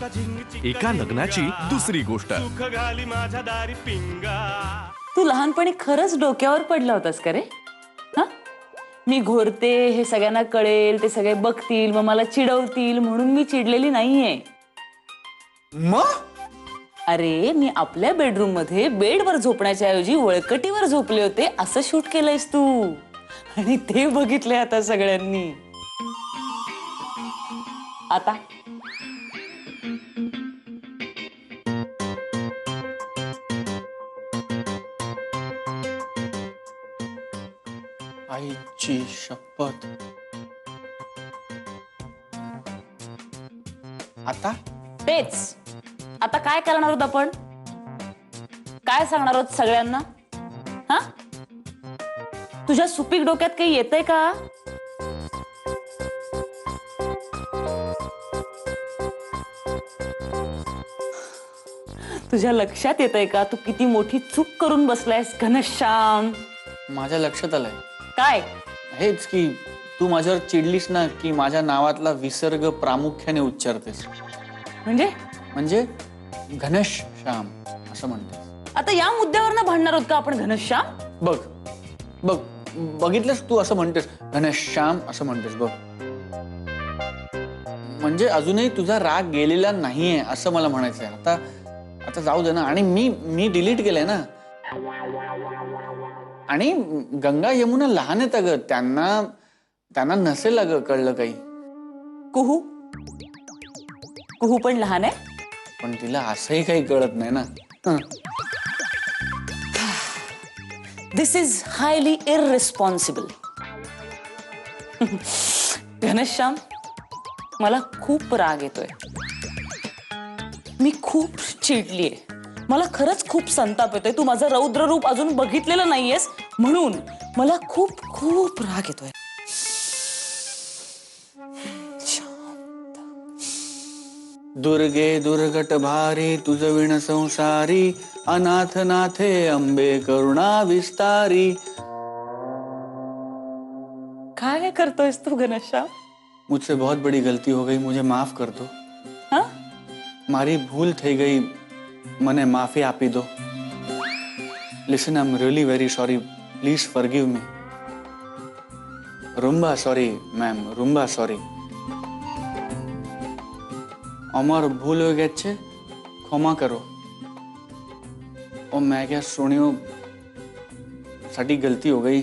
एका लग्नाची दुसरी गोष्ट। तू लहानपणी खरंच डोक्यावर पडला होतास का रे? हा, मी घोरते हे सगळ्यांना कळेल, ते सगळे बघतील, मग मला चिडवतील म्हणून मी चिडलेली नाहीये। मग अरे मी आपल्या बेडरूम मध्ये बेडवर झोपण्याच्या ऐवजी वळकटीवर झोपले होते असं शूट केलंयस तू, आणि ते बघितलंय आता सगळ्यांनी। आता आईची शपथ। आता तेच, आता काय करणार आहोत आपण? काय सांगणार आहोत सगळ्यांना? हा, तुझ्या सुपीक डोक्यात काही येतंय का? तुझ्या लक्षात येतंय का तू किती मोठी चूक करून बसलायस घनश्याम? माझ्या लक्षात आलंय। काय? हेच की तू माझ्यावर चिडलीस ना की माझ्या नावातला विसर्ग प्रामुख्याने उच्चारतेस। म्हणजे घनश्याम असं म्हणतेस। आता या मुद्द्यावर ना भांडणार आहोत का आपण घनश्याम? बघ बघ बघितलंस तू असं म्हणतेस, घनश्याम असं म्हणतेस बघ। म्हणजे अजूनही तुझा राग गेलेला नाहीये असं मला म्हणायचंय। आता आता जाऊ दे ना। आणि मी डिलीट केलंय ना। आणि गंगा यमुना लहान आहेत अगं, त्यांना नसेल अगं कळलं काही। कुहू कुहू पण लहान आहे, पण तिला असंही काही कळत नाही ना। दिस इज हायली इररिस्पॉन्सिबल। घनश्याम, मला खूप राग येतोय, मी खूप चिडलीये, मला खरंच खूप संताप येतोय। तू माझं रौद्र रूप अजून बघितलेलं नाहीयेस म्हणून मला खूप खूप राग येतोय। दुर्गे दुर्गट भारी तुझ विण संसारी, अनाथ नाथे अंबे करुणा विस्तारी। काय करतोयस तू घनश्याम? मुझसे बहुत बड़ी गलती हो गई, मुझे माफ कर दो। हा, मारी भूल थई गई, मने माफी आपी दो। Listen, I am really very sorry, please forgive me. रुम्बा सॉरी मैम, रुम्बा सॉरी। अमर भूल हो गए छे, क्षमा करो। और मैं क्या सुनियो, साडी गलती हो गई,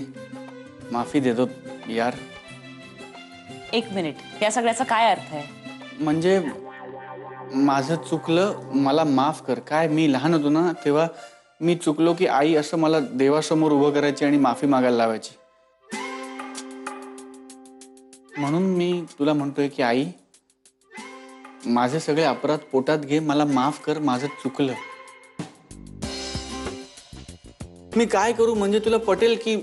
माफी दे दो यार। एक मिनिट, या सगळ्याचा काय अर्थ आहे? म्हणजे माझं चुकलं, मला माफ कर। काय मी लहान होतो ना तेव्हा मी चुकलो की आई असं मला देवासमोर उभं करायची आणि माफी मागायला लावायची। म्हणून मी तुला म्हणतोय की आई, माझे सगळे अपराध पोटात घे, मला माफ कर, माझं चुकलं। मी काय करू म्हणजे तुला पटेल की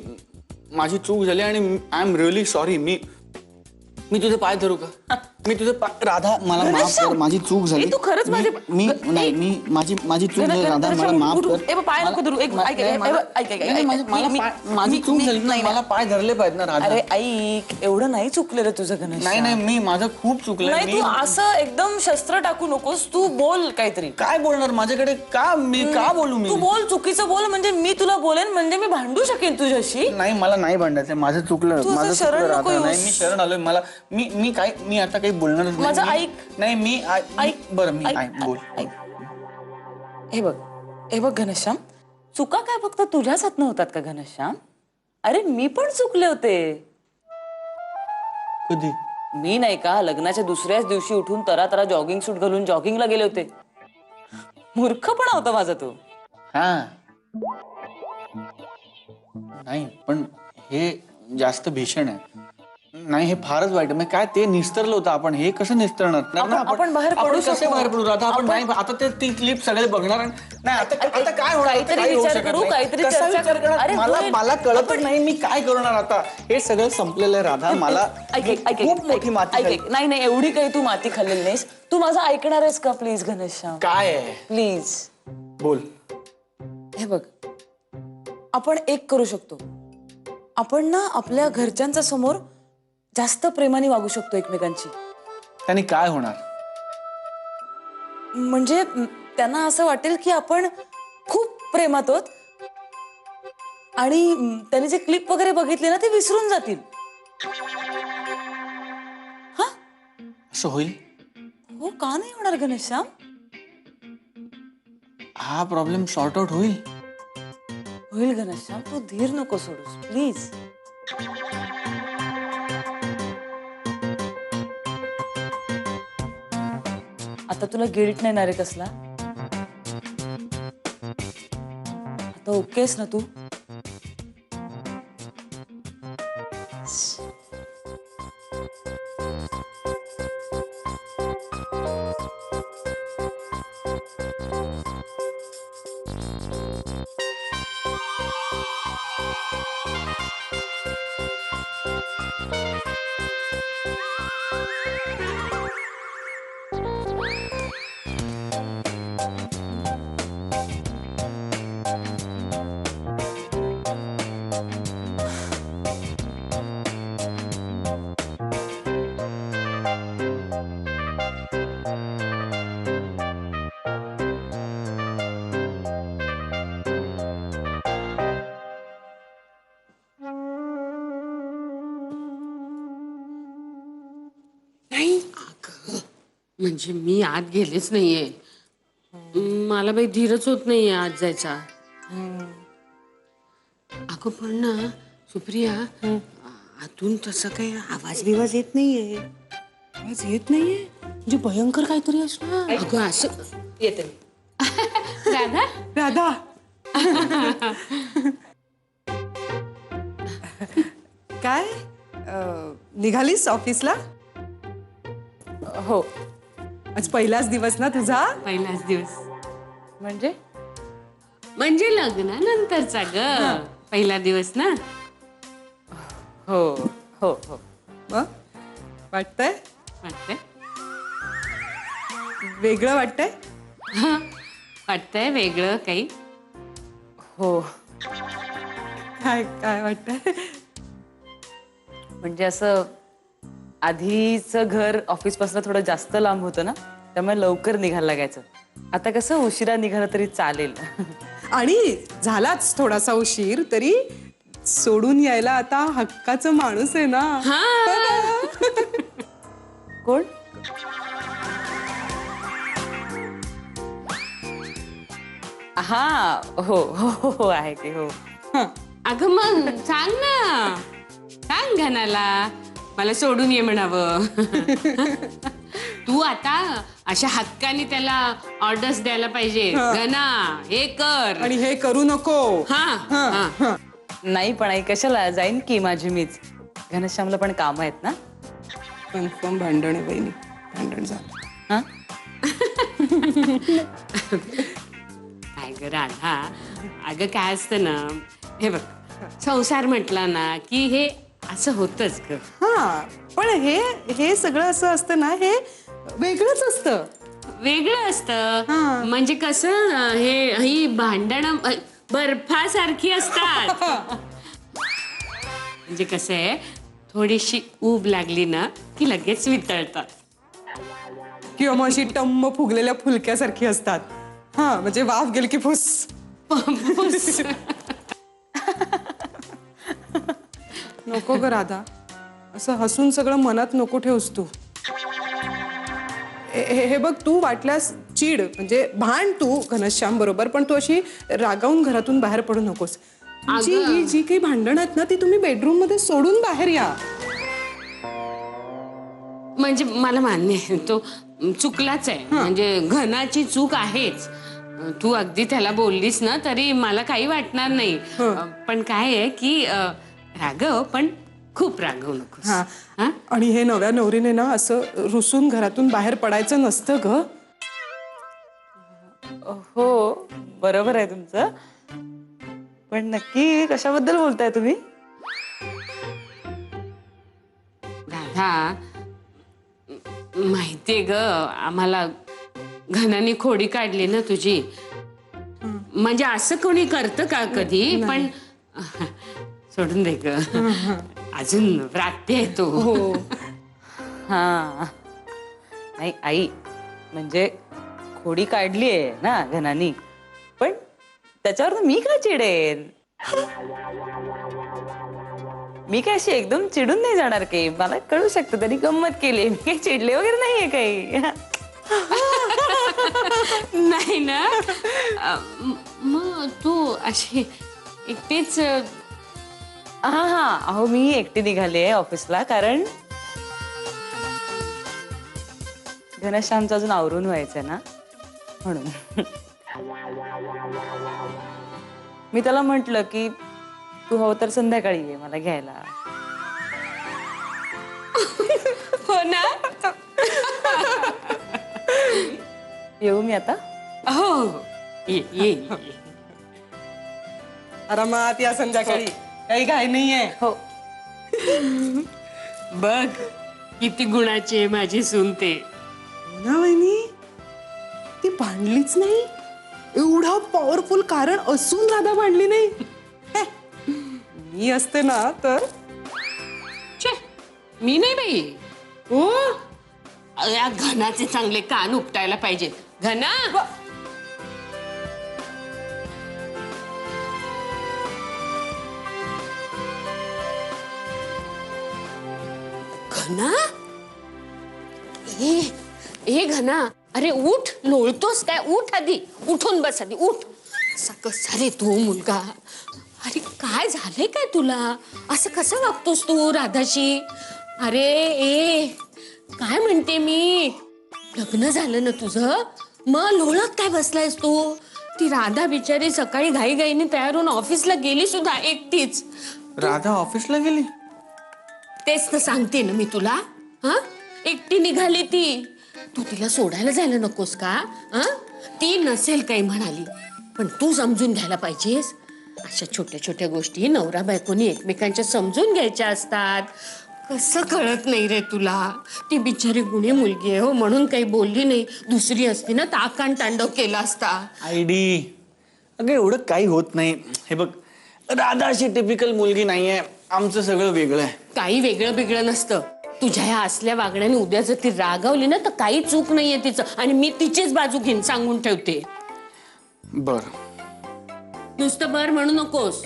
माझी चूक झाली आणि आय एम रिअली सॉरी। मी तुझे पाय धरू का? मी तुझे राधा, मला माफ कर, माझी चूक झाली। तू खरंच माझे माझी चूक झाली राधा, मला माफ कर। पाय नको धरू, एक माझी चूक झाली, मला पाय धरले पाहिजेत ना राधा। अरे ऐक, एवढं नाही चुकलेलं तुझं घनश्याम। नाही मी माझं खूप चुकलंय। नाही, तू असं एकदम शस्त्र टाकू नकोस, तू बोल काहीतरी। काय बोलणार? माझ्याकडे मी का बोलू? तू बोल, चुकीचं बोल, म्हणजे मी तुला बोलेन, म्हणजे मी भांडू शकेन तुझ्याशी। नाही, मला नाही भांडायचं, माझं चुकलं, माझं शरण नको येऊस। नाही, मी शरण आलोय। मला मी आता काही बोलणारच नाही। माझं ऐक। नाही, मी ऐक बरं, मी ऐक बोल। हे बघ घनश्याम, चुका काय फक्त तुझ्याच हातनं होतात का घनश्याम? अरे मी पण चुकले होते। कधी? मी नाही का लग्नाच्या दुसऱ्याच दिवशी उठून तरा जॉगिंग सूट घालून जॉगिंगला गेले होते। मूर्खपणा होता माझा तो। हा, नाही पण हे जास्त भीषण आहे। नाही, हे फारच वाईट आहे। काय ते निस्तरलं होतं, आपण हे कसं निस्तरणार? आपण बाहेर पडू शकतो। कसे बाहेर पडू राधा? आपण नाही, आता ती क्लिप सगळे बघणार नाही। आता काय होणार? काहीतरी विचार करू, काहीतरी चर्चा करू। मला कळतच नाही मी काय करणार आता। हे सगळं संपलेलं आहे राधा। मला खूप मोठी माती खाल्ली। नाही, एवढी काही तू माती खाल्लेली नाहीस। तू माझं ऐकणार आहेस का प्लीज घनश्याम? काय आहे? प्लीज बोल। हे बघ, आपण एक करू शकतो, आपण ना आपल्या घरच्यांच्या समोर जास्त प्रेमाने वागू शकतो एकमेकांची। त्याने काय होणार? म्हणजे त्यांना असं वाटेल की आपण खूप प्रेमात आहोत आणि त्यांनी जे क्लिप वगैरे बघितले ना ते विसरून जातील. असं होईल? हो, का नाही होणार घनश्याम? हा प्रॉब्लेम सॉर्ट आउट होईल? होईल घनश्याम, तू धीर नको सोडूस प्लीज. आता तुला गिल्ट नाही ना रे कसला? आता ओकेस ना तू? नाही म्हणजे मी आत गेलेच नाहीये. मला बाई धीरच होत नाहीये आत जायचा. अगं पण ना सुप्रिया, आतून तसा काही आवाज बिवाज येत नाहीये. आवाज येत नाहीये म्हणजे भयंकर काहीतरी असणार. अगं असं येते राधा. राधा काय निघालीस ऑफिसला? हो. आज पहिलाच दिवस ना तुझा? पहिलाच दिवस म्हणजे म्हणजे लग्नानंतरचा ग पहिला दिवस ना. हो हो हो. मग वाटतंय वाटतंय वेगळं वाटतंय? वाटतंय वेगळं काही. हो, काय काय वाटतंय? म्हणजे असं आधीचं घर ऑफिस पासून थोडं जास्त लांब होतं ना, त्यामुळे लवकर निघायला लागायचं. आता कसं उशिरा निघालं तरी चालेल. आणि झालाच थोडासा उशीर तरी सोडून यायला आता हक्काचं माणूस आहे ना. कोण? हा हो हो हो हो आहे की हो. अगं मग सांग ना, सांग घनाला मला सोडून ये म्हणावं. तू आता अशा हक्काने त्याला ऑर्डर्स द्यायला पाहिजे. घना हे कर आणि हे करू नको. हा. नाही पण आई कशाला जाईन की माझी मीच. घनश्यामला पण काम आहेत ना. कन्फर्म भांडण आहे बहिणी, भांडण झालं. हा काय ग राधा, अगं काय असतं ना, हे बघ संसार म्हटला ना की हे असं होतच ग. हा पण हे सगळं असं असतं ना, हे वेगळंच असतं. वेगळं असतं म्हणजे कसं, ही भांडणं बर्फासारखी असतात. म्हणजे कसं आहे, थोडीशी ऊब लागली ना की लगेच वितळतात. किंवा मग अशी टम्म फुगलेल्या फुलक्यासारखी असतात. हा म्हणजे वाफ गेली की फुस. नको ग राधा, असं हसून सगळं मनात नको ठेवूस तू. हे बघ, तू वाटल्यास चीड म्हणजे भांड तू घनश्याम बरोबर, पण तू अशी रागावून घरातून बाहेर पडू नकोस. तुमची ही जी काही भांडण आहेत ना, ती तुम्ही बेडरूम मध्ये सोडून बाहेर या. म्हणजे मला मान्य आहे, तो चुकलाच आहे. म्हणजे घनाची चूक आहेच. तू अगदी त्याला बोललीस ना तरी मला काही वाटणार नाही. पण काय आहे की रागव, पण खूप रागवू नकोस. आणि हे नव्या नवरीने ना असं रुसून घरातून बाहेर पडायचं नसतं ग. हो बरोबर आहे तुमचं, पण नक्की कशाबद्दल बोलताय तुम्ही? राधा, माहितीये ग, आम्हाला घनाने खोडी काढली ना तुझी. म्हणजे असं कोणी करतं का कधी? पण सोडून दे ग, अजून प्राप्य आहे तो. हा नाही आई, म्हणजे थोडी काढली आहे ना घनानी, पण त्याच्यावर मी का चिडेन? मी काय अशी एकदम चिडून नाही जाणार काही. मला कळू शकतं त्यांनी गंमत केली, मी काही चिडले वगैरे नाहीये काही. नाही ना. मग तू अशी एकटीच हा अहो मी एकटी निघाली आहे ऑफिसला, कारण घनश्यामचं अजून आवरून व्हायचंय ना म्हणून. मी त्याला म्हंटल की तू हवं तर संध्याकाळी ये मला घ्यायला. हो ना. येऊ मी आता? हो ये ये ये. आरामात या संध्याकाळी, काही घाई नाहीये. हो. बघ किती गुणाची आहे माझी सून ते. ना वहिनी, ती भांडलीच नाही. एवढा पॉवरफुल कारण असून राधा भांडली नाही. मी असते ना तर छे, मी नाही बाई. हो. या घनाचे चांगले कान उपटायला पाहिजेत. घना घना ए घना, अरे उठ. लोळतोस काय? उठ आधी, उठून बस आधी, उठ. असा कसा रे तू मुलगा? अरे काय झालंय काय तुला? असं कसं वागतोस तू राधाशी? अरे ए काय म्हणते मी, लग्न झालं ना तुझं, मग लोळत काय बसलायस तू? ती राधा बिचारी सकाळी घाईघाईने तयार होऊन ऑफिसला गेली सुद्धा एकटीच. राधा ऑफिसला गेली? तेच तर सांगते ना मी तुला. हा, एकटी निघाली ती. तू तिला सोडायला जायला नकोस का? हा, ती नसेल काही म्हणाली, पण तू समजून घ्यायला पाहिजेस. अशा छोट्या छोट्या गोष्टी नवरा बायकोनी एकमेकांच्या समजून घ्यायच्या असतात. कसं कळत नाही रे तुला? ती बिचारी गुणी मुलगी आहे हो, म्हणून काही बोलली नाही. दुसरी असती ना तर आकांड तांडव केला असता. आयडी, अगं एवढं काही होत नाही. हे बघ, राधा अशी टिपिकल मुलगी नाहीये. आमचं सगळं वेगळं आहे. काही वेगळं बिगळं नसतं. तुझ्या ह्या असल्या वागण्याने उद्या जर ती रागावली ना तर काही चूक नाहीये तिचं, आणि मी तिचीच बाजू घेऊन सांगून ठेवते. बर, नुसतं बर म्हणू नकोस.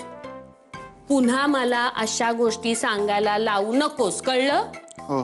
पुन्हा मला अशा गोष्टी सांगायला लावू नकोस, कळलं? हो.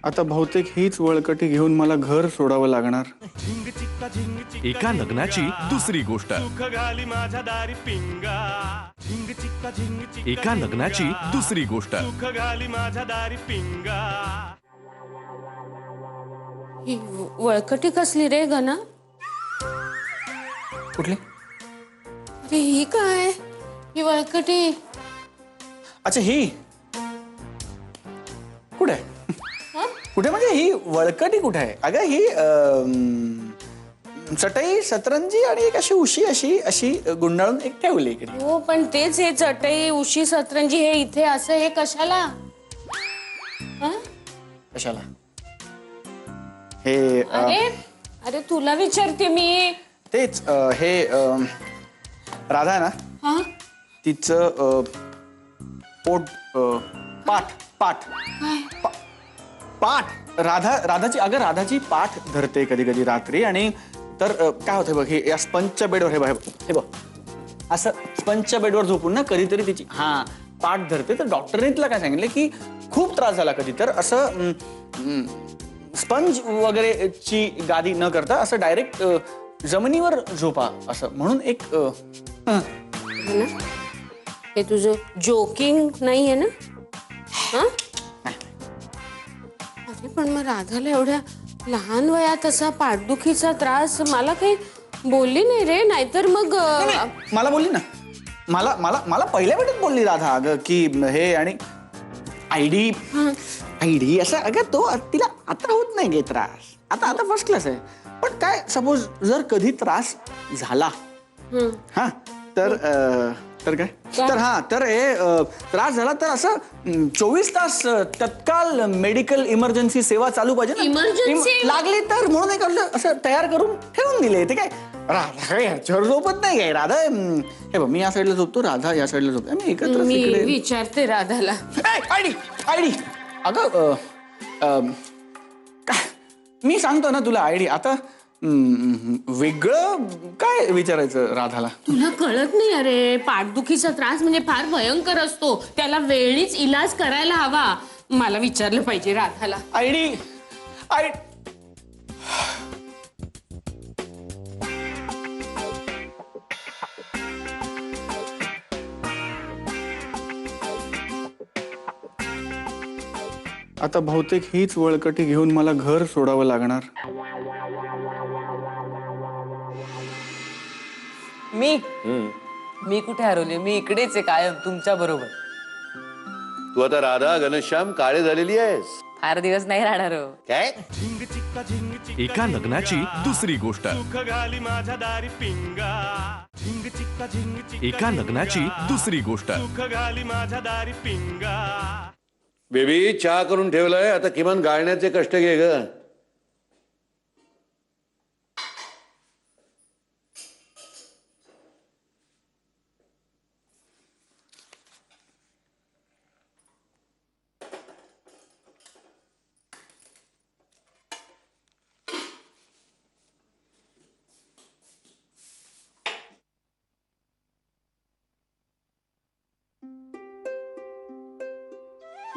आता बहुतेक हीच वळकटी घेऊन मला घर सोडावं लागणार. एका लग्नाची दुसरी गोष्ट. एका लग्नाची दुसरी गोष्ट. ही वळकटी कसली रे घना? कुठली? अरे ही काय, ही वळकटी? अच्छा, ही कुठे आहे? कुठे म्हणजे ही वळकटी कुठे आहे? अगं ही चटई, सतरंजी आणि एक अशी उशी अशी अशी गुंडाळून एक ठेवली इकडे. हो, पण तेच हे चटई, उशी, सतरंजी हे इथे असं हे कशाला? हा? कशाला? हे अरे अरे तुला विचारते मी. तेच हे राधा आहे ना, हा, तिचं पोट, पाठ पाठ पा- पाठ राधाची, अगं राधाची पाठ धरते कधी कधी रात्री. आणि तर काय होतं बघ, हे या स्पंजच्या बेडवर हे बघ असं स्पंजच्या बेडवर झोपून ना कधीतरी तिची पाठ धरते. तर डॉक्टरने तिला काय सांगितलं की खूप त्रास झाला कधी तर असं स्पंज वगैरेची गादी न करता असं डायरेक्ट जमिनीवर झोपा असं म्हणून एक हे तुझं जोकिंग नाहीये ना? हा? अरे पण मग राधाला एवढ्या लहान वयात असा पाठदुखीचा त्रास, मला काही बोलली नाही रे, नाहीतर मग मला बोलली ना, मला मला मला पहिल्या वेळेत बोलली राधा अगं की हे आणि आयडी आयडी असं अगं तो तिला आता होत नाही गे त्रास, आता आता फर्स्ट क्लास आहे. पण काय सपोज जर कधी त्रास झाला हा तर तर काय तर हा तर हे त्रास झाला तर असं 24 तास तत्काल मेडिकल इमर्जन्सी सेवा चालू पाहिजे ना. Emergency? लागली तर म्हणून एक असं तयार करून ठेवून दिले. ते काय राधा ह्याच्यावर झोपत नाही काय राधा हे बघ मी या साईडला झोपतो, राधा या साईडला झोपतो, आम्ही एकत्र मी इकडे. विचारते राधाला. आयडी आयडी अगं मी सांगतो ना तुला आयडी. आता वेगळं काय विचारायचं राधाला? तुला कळत नाही अरे, पाठदुखीचा त्रास म्हणजे फार भयंकर असतो, त्याला वेळीच इलाज करायला हवा. मला विचारलं पाहिजे राधाला. आयडी आय आता बहुतेक हीच वळकटी घेऊन मला घर सोडावं लागणार. मी कुठे हरवले? मी इकडेच आहे कायम तुमच्या बरोबर. तू आता राधा घनश्याम काळे झालेली आहेस फार दिवस नाही राहणार हो. काय? एका लग्नाची दुसरी गोष्ट. एका लग्नाची दुसरी गोष्ट. बेबी चहा करून ठेवलाय, आता किमान गाळण्याचे कष्ट घे ग.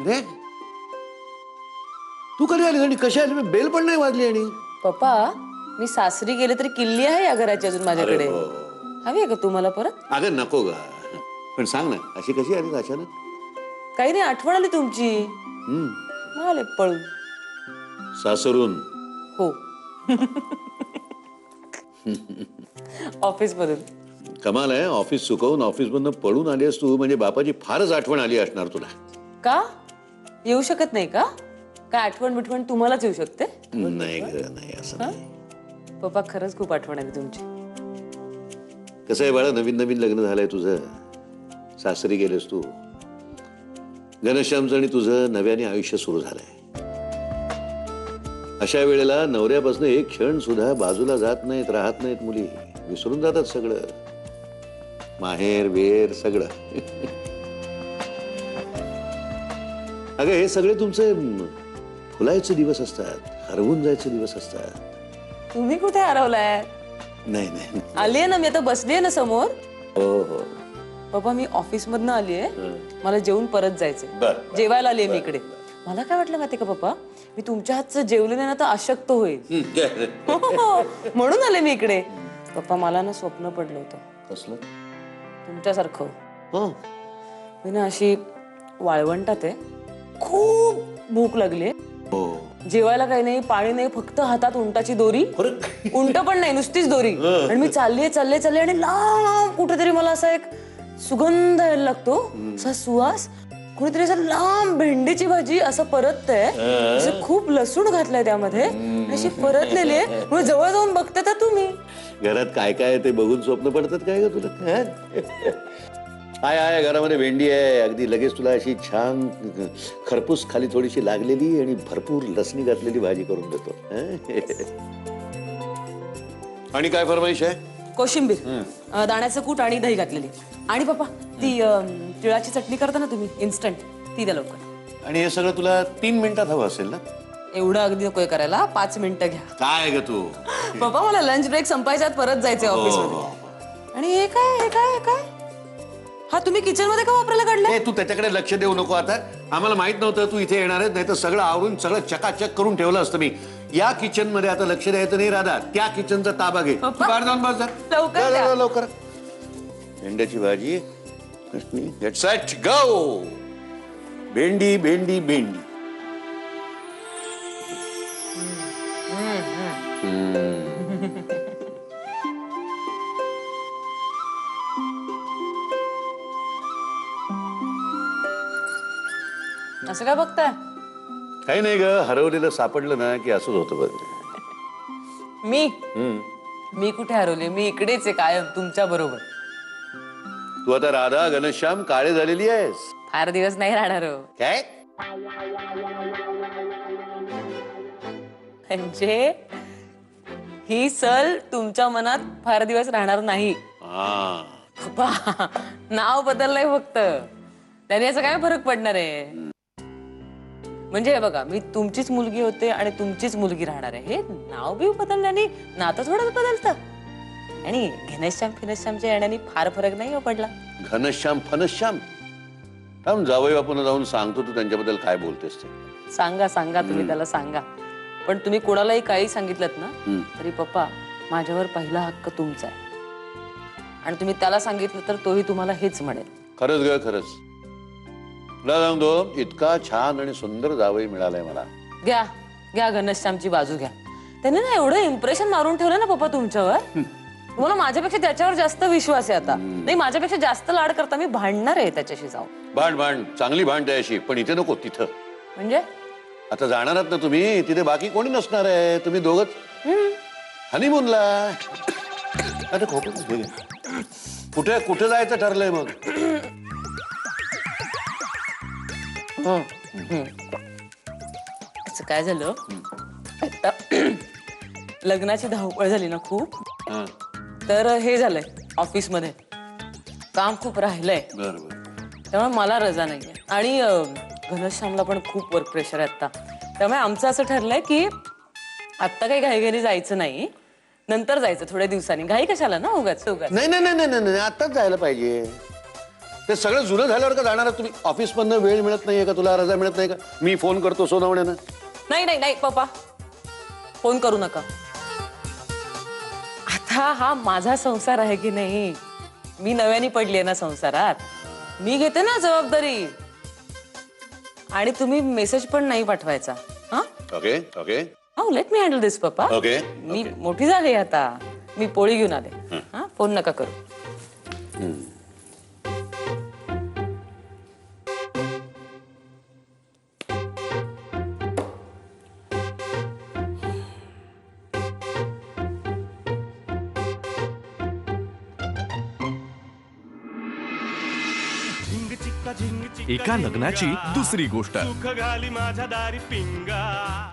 रे तू कधी आली आणि कशी आली? बेल पण नाही वाजली. आणि पप्पा मी सासरी गेले तरी किल्ली आहे या घराची अजून माझ्याकडे. अरे हो. हवी आहे का तुम्हाला परत? अगं नको ग, पण सांग ना अशी कशी आली अचानक? काही नाही, आठवण आली तुमची. आले पळून. सासरून? हो. ऑफिस मधून. कमाल आहे, ऑफिस चुकवून ऑफिस मधून पळून आलीस तू, म्हणजे बापाची फारच आठवण आली असणार तुला. का येऊ शकत नाही का? काय आठवण बिठवण तुम्हालाच येऊ शकते? नाही ग, नाही असं नाही. पप्पा खरंच खूप आठवण आली तुमची. कसं आहे बाळा, नवीन नवीन लग्न झालंय तुझं, सासरी गेलेस तू, घनश्यामचं आणि तुझं नव्याने आयुष्य सुरू झालंय. अशा वेळेला नवऱ्यापासून एक क्षण सुद्धा बाजूला जात नाहीत, राहत नाहीत मुली, विसरून जातात सगळं, माहेर वेर सगळं. अगं हे सगळे तुमचे फुलायचे दिवस असतात, हरवून जायचे दिवस असतात. तुम्ही कुठे हरवलाय? नाही नाही. आलीये ना मी, आता बसलीये ना समोर. हो हो. पप्पा मी ऑफिस मधनं आलीये, मला जेवून परत जायचंय. बरं. जेवायला आलीये मी इकडे. मला काय वाटलं माहिती का पप्पा, मी तुमच्या हातचं जेवले नाही ना तर अशक्त होईल. हो, म्हणून आले मी इकडे. पप्पा मला ना स्वप्न पडलं होतं कसलं? तुमच्यासारखं. हो. मी ना अशी वाळवंटात आहे, खूप भूक लागली. हो. जेवायला काही नाही, पाणी नाही, फक्त हातात उंटाची दोरी. उंट पण नाही, नुसतीच दोरी. आणि मी चालले आणि लांब कुठेतरी मला असा एक सुगंध यायला लागतो, असा सुवास. कुणीतरी असं लांब भेंडीची भाजी असं परततंय, असं खूप लसूण घातलंय त्यामध्ये, अशी परतलेली आहे. मग जवळ जाऊन बघते तर तुम्ही. घरात काय काय आहे ते बघून स्वप्न पडतात काय ग तुला? आहे आहे, घरामध्ये भेंडी आहे, अगदी लगेच तुला अशी छान खरपूस खाली थोडीशी लागलेली आणि भरपूर लसणी घातलेली भाजी करून देतो. आणि काय फरमाईश आहे? कोशिंबीर, दाण्याचं कूट आणि दही घातलेली. आणि पप्पा ती तिळाची चटणी करता ना तुम्ही इन्स्टंट, ती द्या लवकर. आणि हे सगळं तुला 3 मिनिटात हवं असेल ना? एवढं अगदी नकोय करायला, 5 मिनिटं घ्या. काय ग तू? पप्पा मला लंच ब्रेक संपायच्या आत परत जायचंय ऑफिस मध्ये. आणि हे काय हा तुम्ही किचन मध्ये का वापरायला काढलाय? तू त्याच्याकडे लक्ष देऊ नको आता. आम्हाला माहित नव्हतं तू इथे येणार आहे, नाही तर सगळं आवरून सगळं चकाचक करून ठेवलं असतं मी. या किचन मध्ये आता लक्ष द्यायचं नाही राधा, त्या किचनचा ताबा घे. तू बाहेर जाऊन बस जा. लवकर द्या. लवकर. भेंड्याची भाजी, गेट सेट गो. भेंडी भेंडी भेंडी. असं काय बघताय? काही नाही ग, हरवलेलं सापडलं ना की असंच होतं बघ. मी कुठे हरवले? मी इकडेच आहे कायम तुमच्या बरोबर. तू आता राधा घनश्याम काळे झालेली आहेस. फार दिवस नाही राहणार हो. काय? म्हणजे ही सल तुमच्या मनात फार दिवस राहणार नाही. हा. पप्पा, नाव बदललंय फक्त, त्याने याचा काय फरक पडणार आहे? म्हणजे हे बघा, मी तुमचीच मुलगी होते आणि तुमचीच मुलगी राहणार आहे. हे नाव बी बदलल्याने नातं थोडंच बदलतं. आणि घनश्याम फिनश्यामच्या येण्याने फार फरक नाही पडला. घनश्याम फनश्याम थांब, जावई बापूंना जाऊन सांगतो तू त्यांच्याबद्दल काय बोलतेस ते. सांगा सांगा, तुम्ही त्याला सांगा. पण तुम्ही कोणालाही काही सांगितलं ना तरी पप्पा, माझ्यावर पहिला हक्क तुमचा आहे. आणि तुम्ही त्याला सांगितलं तर तोही तुम्हाला हेच म्हणेल. खरंच ग, खरंच. तुला सांगतो, इतका छान आणि सुंदर जावई मिळालाय मला. घ्या घ्या, घनश्यामची बाजू घ्या. त्याने ना एवढं इम्प्रेशन मारून ठेवलं ना पप्पा तुमच्यावर. तुम्हाला माझ्यापेक्षा त्याच्यावर जास्त विश्वास आहे आता. नाही, माझ्यापेक्षा जास्त लाड करता. मी भांडणार आहे त्याच्याशी जाऊन. भांड चांगली भांड त्याशी, पण इथे नको, तिथं. म्हणजे आता जाणार आहात ना तुम्ही, तिथे बाकी कोणी नसणार आहे. तुम्ही दोघच हनीमूनला. अरे खोकं घे. कुठे कुठे जायचं ठरलंय मग? असं काय झालं, आता लग्नाची धावपळ झाली ना खूप, हा. तर हे झालंय, ऑफिसमध्ये काम खूप राहिलंय. बरोबर. त्यामुळे मला रजा नाहीये. आणि घनश्यामला पण खूप वर्क प्रेशर आहे आता. त्यामुळे आमचं असं ठरलंय की आत्ता काही घाईघाईने जायचं नाही, नंतर जायचं थोड्या दिवसांनी. घाई कशाला ना, उगाच उगाच. नाही नाही नाही नाही नाही, आताच जायला पाहिजे. ते सगळं जुनं झाल्यावर का जाणार तुम्ही? ऑफिस मधनं वेळ मिळत नाहीये का तुला? रजा मिळत नाही का? मी फोन करतो सोनावण्यानं. नाही नाही नाही पप्पा, फोन करू नका. आता हा माझा संसार आहे की नाही, मी नव्याने पडली ना संसारात, मी घेते ना जबाबदारी. आणि तुम्ही मेसेज पण नाही पाठवायचा. हा ओके ओके. हो, लेट मी हँडल दिस पप्पा. ओके. मी मोठी झाली आता, मी पोळी घेऊन आले. हा, फोन नका करू. एका लग्नाची दुसरी गोष्ट. सुख घाली माझ्या दारी पिंगा.